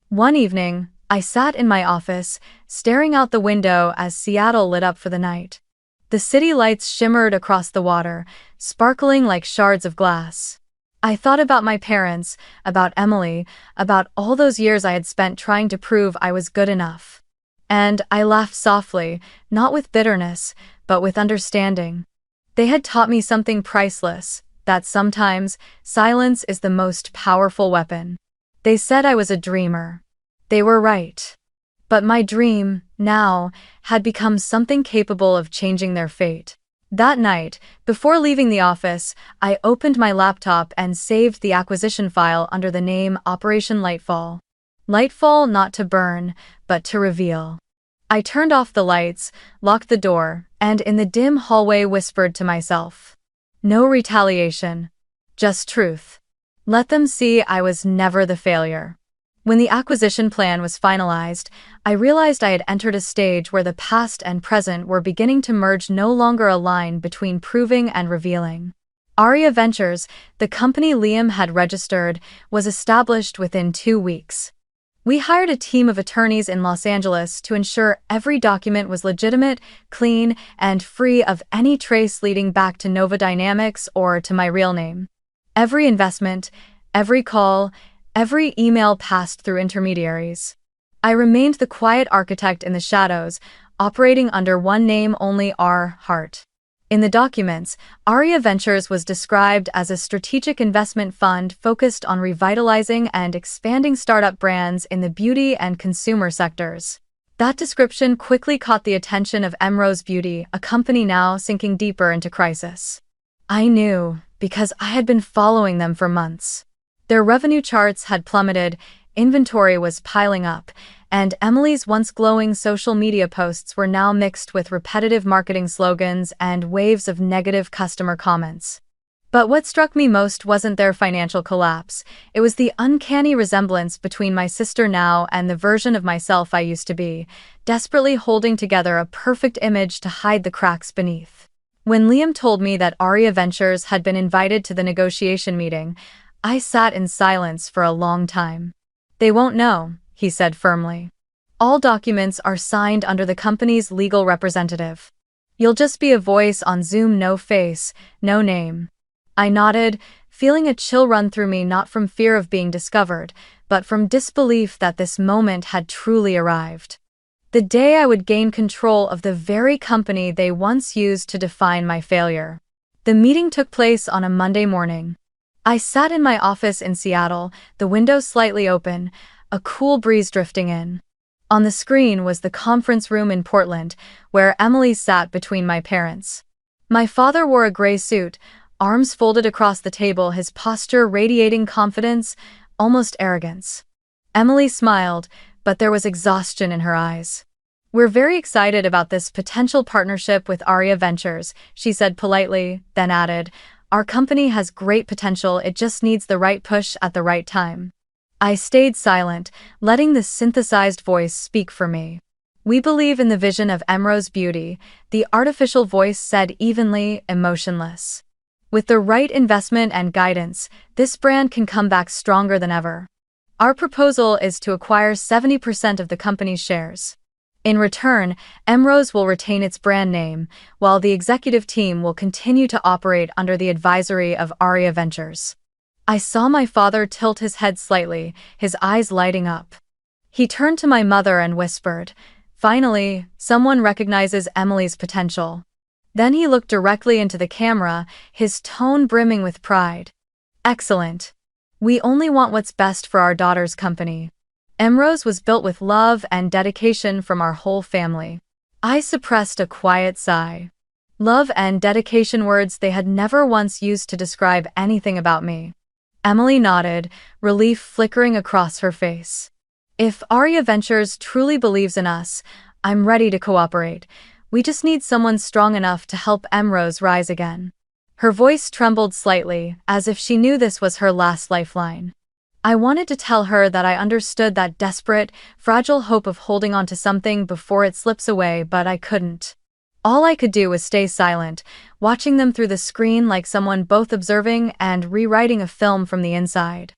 One evening, I sat in my office, staring out the window as Seattle lit up for the night. The city lights shimmered across the water, sparkling like shards of glass. I thought about my parents, about Emily, about all those years I had spent trying to prove I was good enough. And I laughed softly, not with bitterness, but with understanding. They had taught me something priceless, that sometimes silence is the most powerful weapon. They said I was a dreamer. They were right. But my dream, now, had become something capable of changing their fate. That night, before leaving the office, I opened my laptop and saved the acquisition file under the name Operation Lightfall. Lightfall, not to burn, but to reveal. I turned off the lights, locked the door, and in the dim hallway whispered to myself. No retaliation. Just truth. Let them see I was never the failure. When the acquisition plan was finalized, I realized I had entered a stage where the past and present were beginning to merge, no longer a line between proving and revealing. Aita Ventures, the company Liam had registered, was established within 2 weeks. We hired a team of attorneys in Los Angeles to ensure every document was legitimate, clean, and free of any trace leading back to Nova Dynamics or to my real name. Every investment, every call, every email passed through intermediaries. I remained the quiet architect in the shadows, operating under one name only, R. Hart. In the documents, Aria Ventures was described as a strategic investment fund focused on revitalizing and expanding startup brands in the beauty and consumer sectors. That description quickly caught the attention of Emrose Beauty, a company now sinking deeper into crisis. I knew, because I had been following them for months. Their revenue charts had plummeted, inventory was piling up, and Emily's once glowing social media posts were now mixed with repetitive marketing slogans and waves of negative customer comments. But what struck me most wasn't their financial collapse, it was the uncanny resemblance between my sister now and the version of myself I used to be, desperately holding together a perfect image to hide the cracks beneath. When Liam told me that Aria Ventures had been invited to the negotiation meeting, I sat in silence for a long time. "They won't know," he said firmly. "All documents are signed under the company's legal representative. You'll just be a voice on Zoom, no face, no name." I nodded, feeling a chill run through me, not from fear of being discovered, but from disbelief that this moment had truly arrived. The day I would gain control of the very company they once used to define my failure. The meeting took place on a Monday morning. I sat in my office in Seattle, the window slightly open, a cool breeze drifting in. On the screen was the conference room in Portland, where Emily sat between my parents. My father wore a gray suit, arms folded across the table, his posture radiating confidence, almost arrogance. Emily smiled, but there was exhaustion in her eyes. "We're very excited about this potential partnership with Aria Ventures," she said politely, then added, "Our company has great potential, it just needs the right push at the right time." I stayed silent, letting the synthesized voice speak for me. "We believe in the vision of Emrose Beauty," the artificial voice said evenly, emotionless. "With the right investment and guidance, this brand can come back stronger than ever. Our proposal is to acquire 70% of the company's shares. In return, Emrose will retain its brand name, while the executive team will continue to operate under the advisory of Aria Ventures." I saw my father tilt his head slightly, his eyes lighting up. He turned to my mother and whispered, "Finally, someone recognizes Emily's potential." Then he looked directly into the camera, his tone brimming with pride. "Excellent. We only want what's best for our daughter's company. Emrose was built with love and dedication from our whole family." I suppressed a quiet sigh. Love and dedication, words they had never once used to describe anything about me. Emily nodded, relief flickering across her face. "If Aria Ventures truly believes in us, I'm ready to cooperate. We just need someone strong enough to help Emrose rise again." Her voice trembled slightly, as if she knew this was her last lifeline. I wanted to tell her that I understood that desperate, fragile hope of holding on to something before it slips away, but I couldn't. All I could do was stay silent, watching them through the screen like someone both observing and rewriting a film from the inside.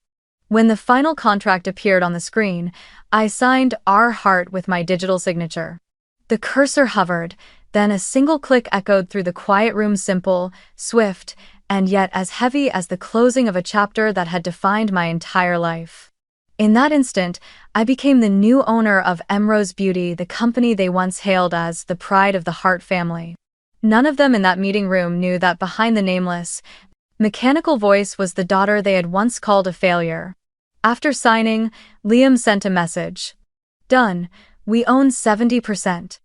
When the final contract appeared on the screen, I signed R. Hart with my digital signature. The cursor hovered, then a single click echoed through the quiet room, simple, swift, and yet as heavy as the closing of a chapter that had defined my entire life. In that instant, I became the new owner of Emrose Beauty, the company they once hailed as the pride of the Hart family. None of them in that meeting room knew that behind the nameless, mechanical voice was the daughter they had once called a failure. After signing, Liam sent a message. "Done. We own 70%.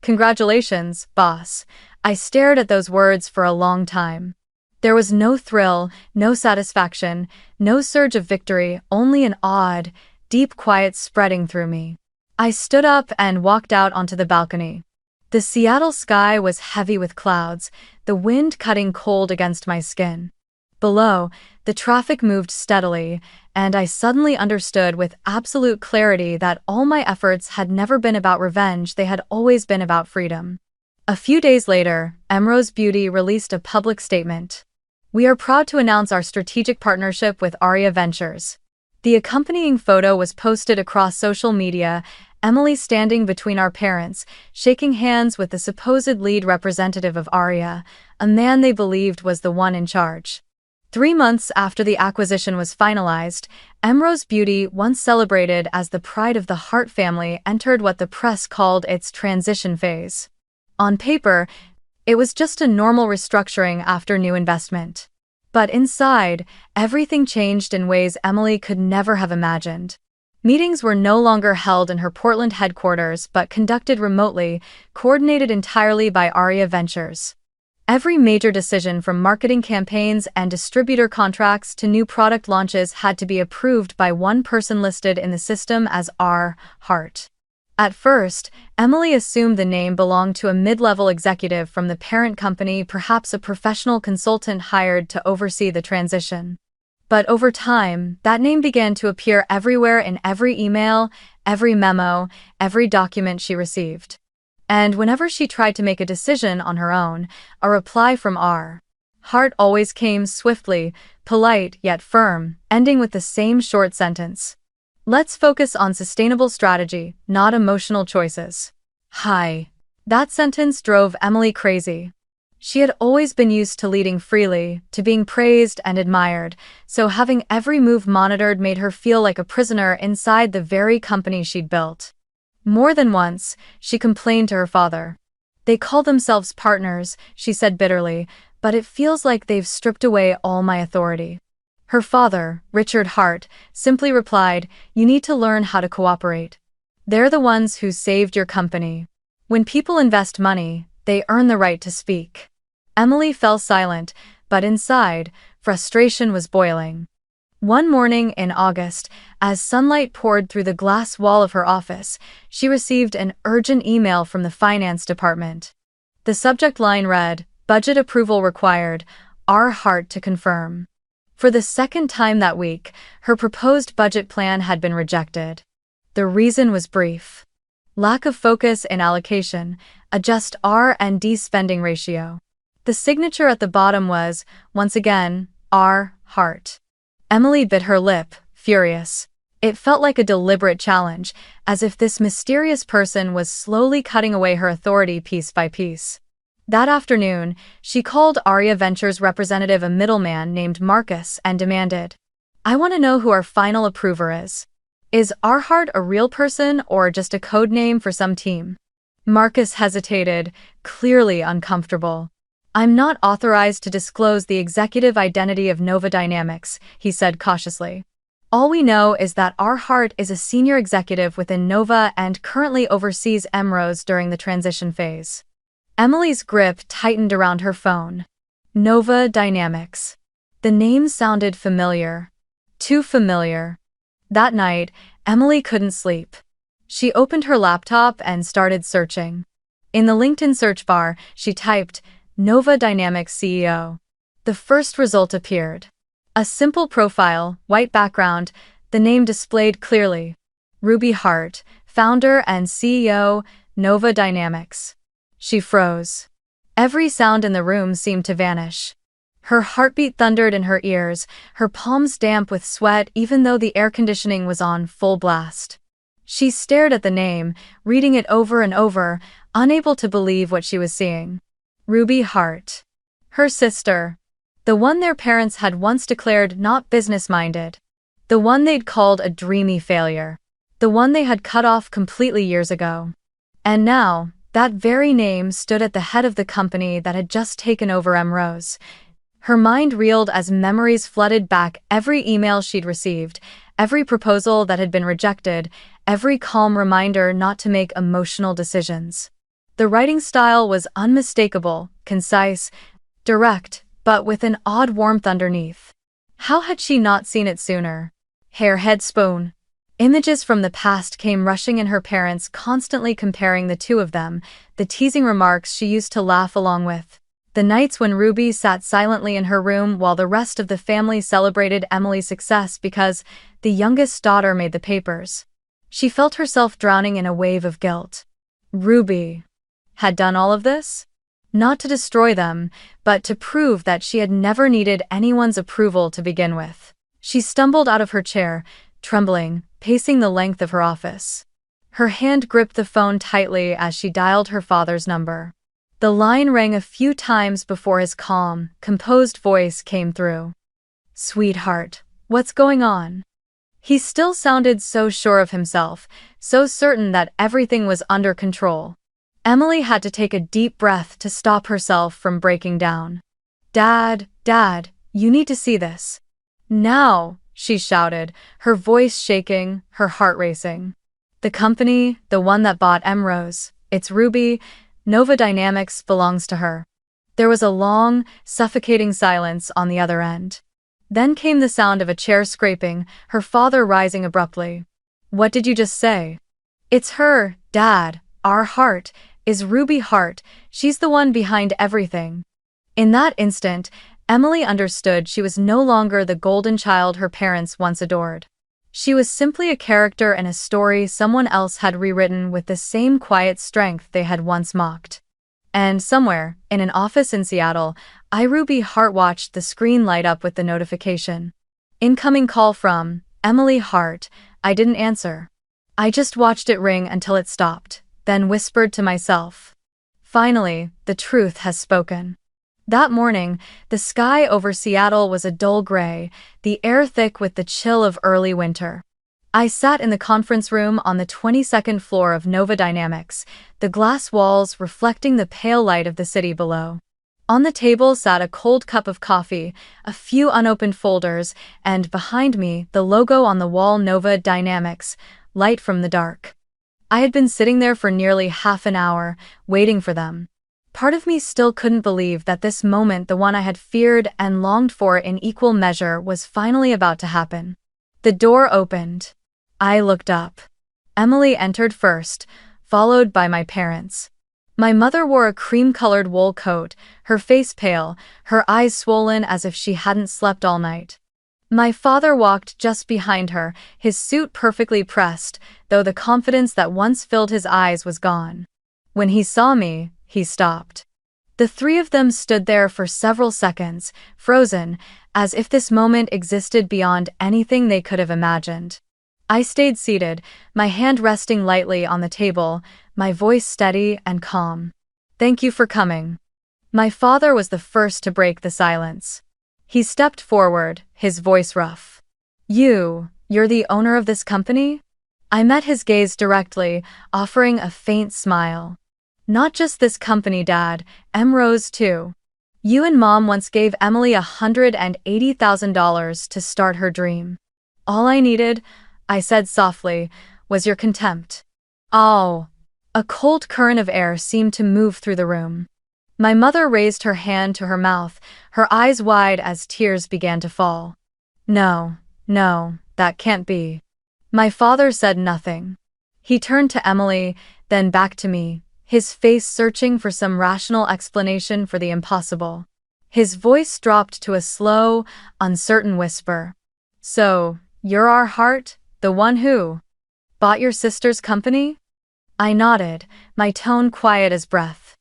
Congratulations, boss." I stared at those words for a long time. There was no thrill, no satisfaction, no surge of victory, only an odd, deep quiet spreading through me. I stood up and walked out onto the balcony. The Seattle sky was heavy with clouds, the wind cutting cold against my skin. Below, the traffic moved steadily, and I suddenly understood with absolute clarity that all my efforts had never been about revenge, they had always been about freedom. A few days later, Emrose Beauty released a public statement. "We are proud to announce our strategic partnership with Aria Ventures. The accompanying photo was posted across social media, Emily standing between our parents, shaking hands with the supposed lead representative of Aria, a man they believed was the one in charge. 3 months after the acquisition was finalized, Emrose Beauty, once celebrated as the pride of the Hart family, entered what the press called its transition phase. On paper, it was just a normal restructuring after new investment. But inside, everything changed in ways Emily could never have imagined. Meetings were no longer held in her Portland headquarters but conducted remotely, coordinated entirely by Aria Ventures. Every major decision from marketing campaigns and distributor contracts to new product launches had to be approved by one person listed in the system as R. Hart. At first, Emily assumed the name belonged to a mid-level executive from the parent company, perhaps a professional consultant hired to oversee the transition. But over time, that name began to appear everywhere in every email, every memo, every document she received. And whenever she tried to make a decision on her own, a reply from R. Hart always came swiftly, polite yet firm, ending with the same short sentence. Let's focus on sustainable strategy, not emotional choices. Hi. That sentence drove Emily crazy. She had always been used to leading freely, to being praised and admired, so having every move monitored made her feel like a prisoner inside the very company she'd built. More than once, she complained to her father. They call themselves partners, she said bitterly, but it feels like they've stripped away all my authority. Her father, Richard Hart, simply replied, "You need to learn how to cooperate. They're the ones who saved your company. When people invest money, they earn the right to speak." Emily fell silent, but inside, frustration was boiling. One morning in August, as sunlight poured through the glass wall of her office, she received an urgent email from the finance department. The subject line read, "Budget approval required, R. Hart to confirm." For the second time that week, her proposed budget plan had been rejected. The reason was brief. Lack of focus in allocation, adjust R&D spending ratio. The signature at the bottom was, once again, R. Hart. Emily bit her lip, furious. It felt like a deliberate challenge, as if this mysterious person was slowly cutting away her authority piece by piece. That afternoon, she called Aria Ventures representative, a middleman named Marcus, and demanded, "I want to know who our final approver is. Is R. Hart a real person or just a code name for some team?" Marcus hesitated, clearly uncomfortable. "I'm not authorized to disclose the executive identity of Nova Dynamics," he said cautiously. "All we know is that R. Hart is a senior executive within Nova and currently oversees Emrose during the transition phase." Emily's grip tightened around her phone. Nova Dynamics. The name sounded familiar. Too familiar. That night, Emily couldn't sleep. She opened her laptop and started searching. In the LinkedIn search bar, she typed, "Nova Dynamics CEO." The first result appeared. A simple profile, white background, the name displayed clearly. Ruby Hart, founder and CEO, Nova Dynamics. She froze. Every sound in the room seemed to vanish. Her heartbeat thundered in her ears, her palms damp with sweat even though the air conditioning was on full blast. She stared at the name, reading it over and over, unable to believe what she was seeing. Ruby Hart. Her sister. The one their parents had once declared not business-minded. The one they'd called a dreamy failure. The one they had cut off completely years ago. And now, that very name stood at the head of the company that had just taken over Emrose. Her mind reeled as memories flooded back, every email she'd received, every proposal that had been rejected, every calm reminder not to make emotional decisions. The writing style was unmistakable, concise, direct, but with an odd warmth underneath. How had she not seen it sooner? Hair, head, spoon. Images from the past came rushing in, her parents constantly comparing the two of them, the teasing remarks she used to laugh along with. The nights when Ruby sat silently in her room while the rest of the family celebrated Emily's success because the youngest daughter made the papers. She felt herself drowning in a wave of guilt. Ruby had done all of this? Not to destroy them, but to prove that she had never needed anyone's approval to begin with. She stumbled out of her chair, trembling, pacing the length of her office. Her hand gripped the phone tightly as she dialed her father's number. The line rang a few times before his calm, composed voice came through. "Sweetheart, what's going on?" He still sounded so sure of himself, so certain that everything was under control. Emily had to take a deep breath to stop herself from breaking down. Dad, you need to see this. Now, she shouted, her voice shaking, her heart racing. The company, the one that bought Emrose, it's Ruby, Nova Dynamics belongs to her. There was a long, suffocating silence on the other end. Then came the sound of a chair scraping, her father rising abruptly. "What did you just say?" "It's her, Dad. Our Hart is Ruby Hart. She's the one behind everything." In that instant, Emily understood she was no longer the golden child her parents once adored. She was simply a character in a story someone else had rewritten with the same quiet strength they had once mocked. And somewhere, in an office in Seattle, Ruby Hart watched the screen light up with the notification. "Incoming call from Emily Hart." I didn't answer. I just watched it ring until it stopped, then whispered to myself. Finally, the truth has spoken. That morning, the sky over Seattle was a dull gray, the air thick with the chill of early winter. I sat in the conference room on the 22nd floor of Nova Dynamics, the glass walls reflecting the pale light of the city below. On the table sat a cold cup of coffee, a few unopened folders, and behind me, the logo on the wall, Nova Dynamics, light from the dark. I had been sitting there for nearly half an hour, waiting for them. Part of me still couldn't believe that this moment, the one I had feared and longed for in equal measure, was finally about to happen. The door opened. I looked up. Emily entered first, followed by my parents. My mother wore a cream-colored wool coat, her face pale, her eyes swollen as if she hadn't slept all night. My father walked just behind her, his suit perfectly pressed, though the confidence that once filled his eyes was gone. When he saw me, he stopped. The three of them stood there for several seconds, frozen, as if this moment existed beyond anything they could have imagined. I stayed seated, my hand resting lightly on the table, my voice steady and calm. "Thank you for coming." My father was the first to break the silence. He stepped forward, his voice rough. You're the owner of this company?" I met his gaze directly, offering a faint smile. "Not just this company, Dad, Emrose too. You and Mom once gave Emily $180,000 to start her dream. All I needed," I said softly, "was your contempt." "Oh." A cold current of air seemed to move through the room. My mother raised her hand to her mouth, her eyes wide as tears began to fall. No, that can't be." My father said nothing. He turned to Emily, then back to me, his face searching for some rational explanation for the impossible. His voice dropped to a slow, uncertain whisper. "So, you're our Hart, the one who bought your sister's company?" I nodded, my tone quiet as breath.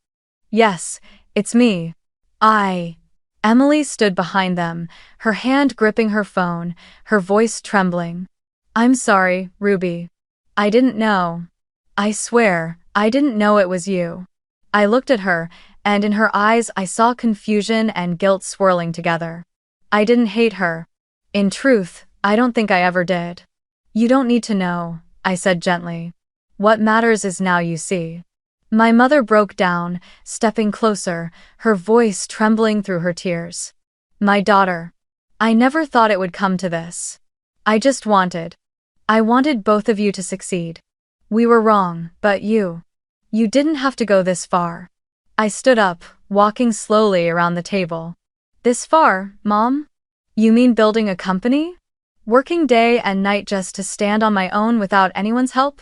"Yes, it's me. Emily stood behind them, her hand gripping her phone, her voice trembling. "I'm sorry, Ruby. I didn't know. I swear, I didn't know it was you." I looked at her, and in her eyes I saw confusion and guilt swirling together. I didn't hate her. In truth, I don't think I ever did. "You don't need to know," I said gently. "What matters is now you see." My mother broke down, stepping closer, her voice trembling through her tears. "My daughter, I never thought it would come to this. I wanted both of you to succeed. We were wrong, but you didn't have to go this far." I stood up, walking slowly around the table. "This far, Mom? You mean building a company? Working day and night just to stand on my own without anyone's help?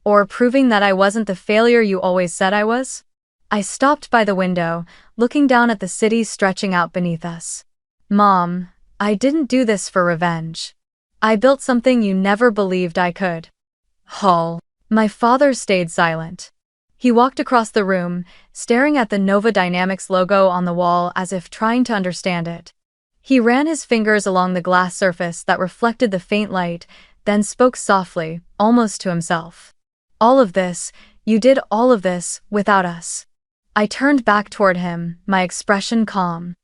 Or proving that I wasn't the failure you always said I was?" I stopped by the window, looking down at the city stretching out beneath us. "Mom, I didn't do this for revenge. I built something you never believed I could." "Hull." My father stayed silent. He walked across the room, staring at the Nova Dynamics logo on the wall as if trying to understand it. He ran his fingers along the glass surface that reflected the faint light, then spoke softly, almost to himself. All of this, you did all of this, without us. I turned back toward him, my expression calm.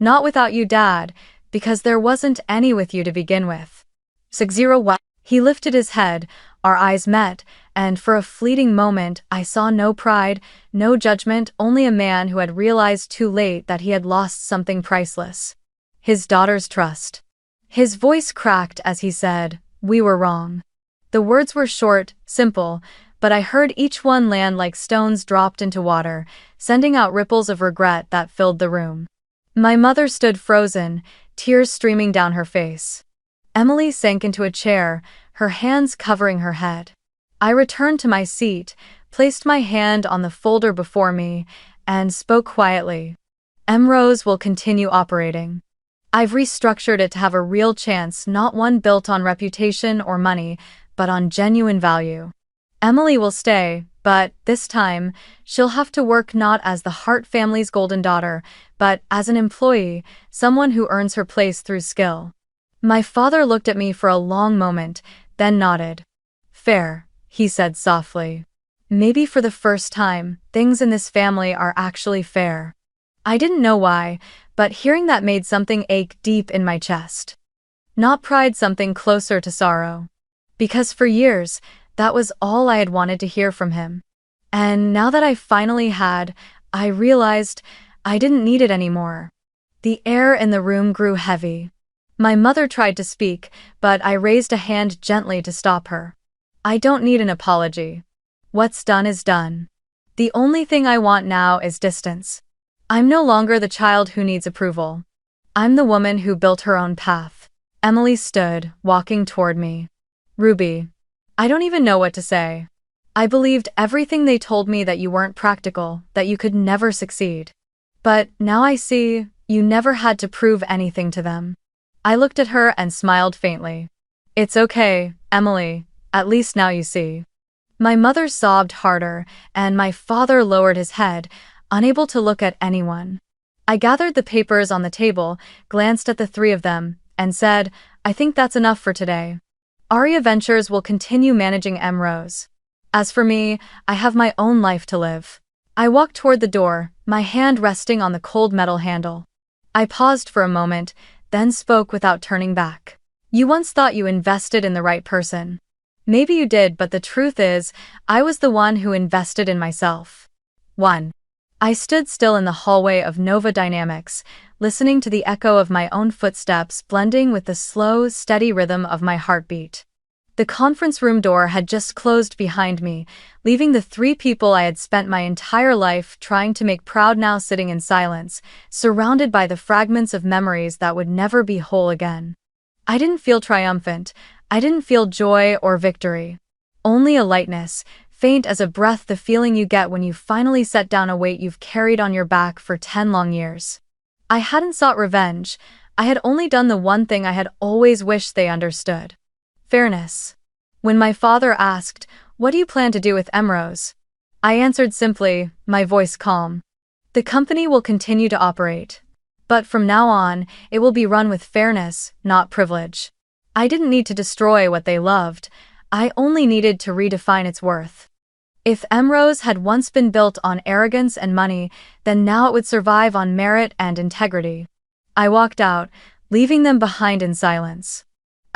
Not without you, Dad, because there wasn't any with you to begin with. 60 what? He lifted his head, our eyes met, and for a fleeting moment I saw no pride, no judgment, only a man who had realized too late that he had lost something priceless. His daughter's trust. His voice cracked as he said, "We were wrong." The words were short, simple, but I heard each one land like stones dropped into water, sending out ripples of regret that filled the room. My mother stood frozen, tears streaming down her face. Emily sank into a chair, her hands covering her head. I returned to my seat, placed my hand on the folder before me, and spoke quietly. Rose will continue operating. I've restructured it to have a real chance, not one built on reputation or money, but on genuine value. Emily will stay, but this time, she'll have to work not as the Hart family's golden daughter, but as an employee, someone who earns her place through skill. My father looked at me for a long moment, then nodded. Fair, he said softly. Maybe for the first time, things in this family are actually fair. I didn't know why, but hearing that made something ache deep in my chest. Not pride, something closer to sorrow. Because for years, that was all I had wanted to hear from him. And now that I finally had, I realized I didn't need it anymore. The air in the room grew heavy. My mother tried to speak, but I raised a hand gently to stop her. I don't need an apology. What's done is done. The only thing I want now is distance. I'm no longer the child who needs approval. I'm the woman who built her own path. Emily stood, walking toward me. Ruby, I don't even know what to say. I believed everything they told me, that you weren't practical, that you could never succeed. But now I see, you never had to prove anything to them. I looked at her and smiled faintly. It's okay, Emily, at least now you see. My mother sobbed harder, and my father lowered his head, unable to look at anyone. I gathered the papers on the table, glanced at the three of them, and said, I think that's enough for today. Aria Ventures will continue managing Rose. As for me, I have my own life to live. I walked toward the door, my hand resting on the cold metal handle. I paused for a moment, then spoke without turning back. You once thought you invested in the right person. Maybe you did, but the truth is, I was the one who invested in myself. 1. I stood still in the hallway of Nova Dynamics, listening to the echo of my own footsteps blending with the slow, steady rhythm of my heartbeat. The conference room door had just closed behind me, leaving the three people I had spent my entire life trying to make proud now sitting in silence, surrounded by the fragments of memories that would never be whole again. I didn't feel triumphant. I didn't feel joy or victory. Only a lightness, faint as a breath, the feeling you get when you finally set down a weight you've carried on your back for 10 long years. I hadn't sought revenge. I had only done the one thing I had always wished they understood. Fairness. When my father asked, what do you plan to do with Rose? I answered simply, my voice calm. The company will continue to operate. But from now on, it will be run with fairness, not privilege. I didn't need to destroy what they loved. I only needed to redefine its worth. If Rose had once been built on arrogance and money, then now it would survive on merit and integrity. I walked out, leaving them behind in silence.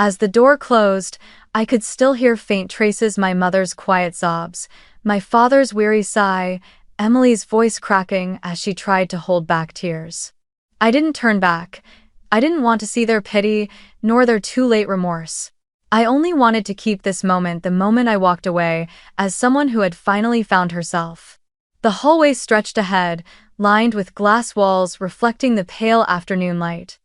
As the door closed, I could still hear faint traces, my mother's quiet sobs, my father's weary sigh, Emily's voice cracking as she tried to hold back tears. I didn't turn back. I didn't want to see their pity, nor their too-late remorse. I only wanted to keep this moment, the moment I walked away, as someone who had finally found herself. The hallway stretched ahead, lined with glass walls reflecting the pale afternoon light.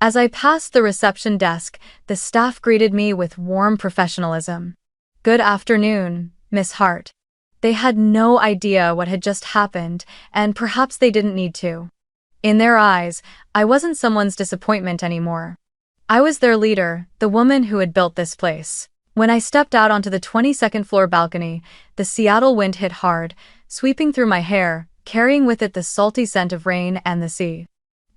As I passed the reception desk, the staff greeted me with warm professionalism. Good afternoon, Miss Hart. They had no idea what had just happened, and perhaps they didn't need to. In their eyes, I wasn't someone's disappointment anymore. I was their leader, the woman who had built this place. When I stepped out onto the 22nd floor balcony, the Seattle wind hit hard, sweeping through my hair, carrying with it the salty scent of rain and the sea.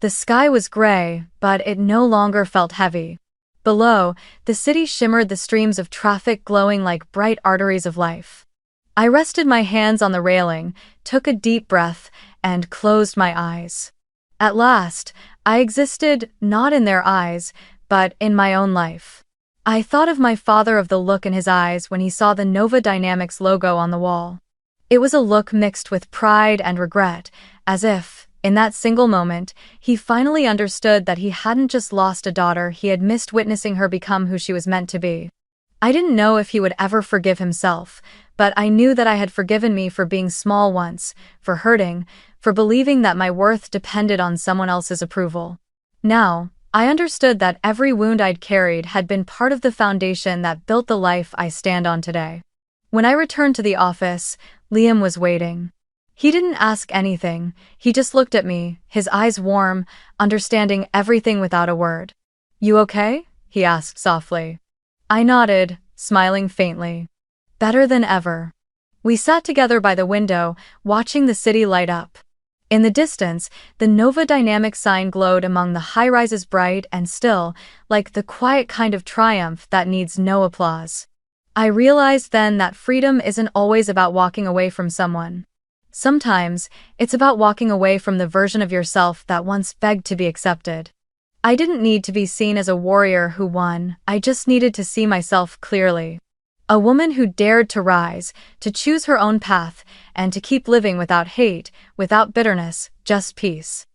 The sky was gray, but it no longer felt heavy. Below, the city shimmered, the streams of traffic glowing like bright arteries of life. I rested my hands on the railing, took a deep breath, and closed my eyes. At last, I existed, not in their eyes, but in my own life. I thought of my father, of the look in his eyes when he saw the Nova Dynamics logo on the wall. It was a look mixed with pride and regret, as if, in that single moment, he finally understood that he hadn't just lost a daughter, he had missed witnessing her become who she was meant to be. I didn't know if he would ever forgive himself, but I knew that I had forgiven me for being small once, for hurting, for believing that my worth depended on someone else's approval. Now, I understood that every wound I'd carried had been part of the foundation that built the life I stand on today. When I returned to the office, Liam was waiting. He didn't ask anything, he just looked at me, his eyes warm, understanding everything without a word. "You okay?" he asked softly. I nodded, smiling faintly. Better than ever. We sat together by the window, watching the city light up. In the distance, the Nova Dynamics sign glowed among the high-rises, bright and still, like the quiet kind of triumph that needs no applause. I realized then that freedom isn't always about walking away from someone. Sometimes, it's about walking away from the version of yourself that once begged to be accepted. I didn't need to be seen as a warrior who won, I just needed to see myself clearly. A woman who dared to rise, to choose her own path, and to keep living without hate, without bitterness, just peace.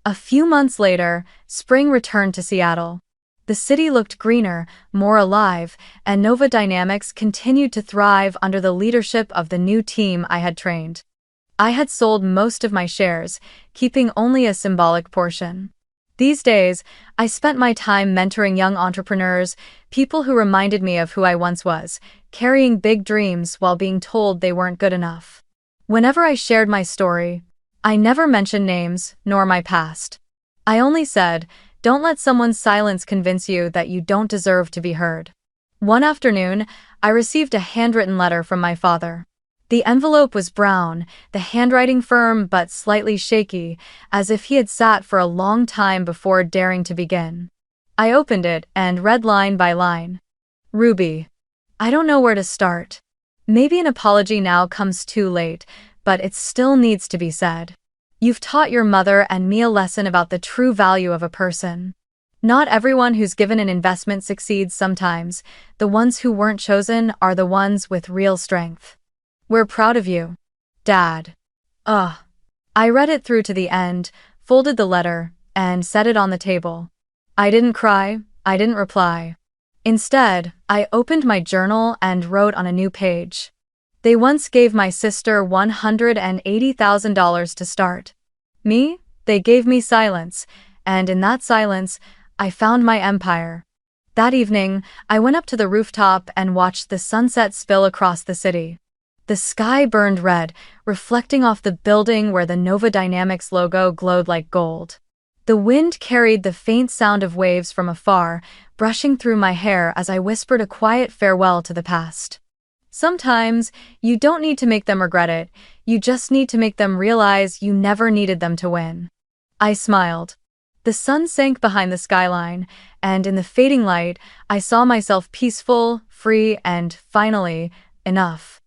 A few months later, spring returned to Seattle. The city looked greener, more alive, and Nova Dynamics continued to thrive under the leadership of the new team I had trained. I had sold most of my shares, keeping only a symbolic portion. These days, I spent my time mentoring young entrepreneurs, people who reminded me of who I once was, carrying big dreams while being told they weren't good enough. Whenever I shared my story, I never mentioned names, nor my past. I only said, don't let someone's silence convince you that you don't deserve to be heard. One afternoon, I received a handwritten letter from my father. The envelope was brown, the handwriting firm but slightly shaky, as if he had sat for a long time before daring to begin. I opened it and read line by line. Ruby. I don't know where to start. Maybe an apology now comes too late, but it still needs to be said. You've taught your mother and me a lesson about the true value of a person. Not everyone who's given an investment succeeds sometimes. The ones who weren't chosen are the ones with real strength. We're proud of you, Dad. Ugh. I read it through to the end, folded the letter, and set it on the table. I didn't cry, I didn't reply. Instead, I opened my journal and wrote on a new page. They once gave my sister $180,000 to start. Me? They gave me silence, and in that silence, I found my empire. That evening, I went up to the rooftop and watched the sunset spill across the city. The sky burned red, reflecting off the building where the Nova Dynamics logo glowed like gold. The wind carried the faint sound of waves from afar, brushing through my hair as I whispered a quiet farewell to the past. Sometimes, you don't need to make them regret it, you just need to make them realize you never needed them to win. I smiled. The sun sank behind the skyline, and in the fading light, I saw myself peaceful, free, and, finally, enough.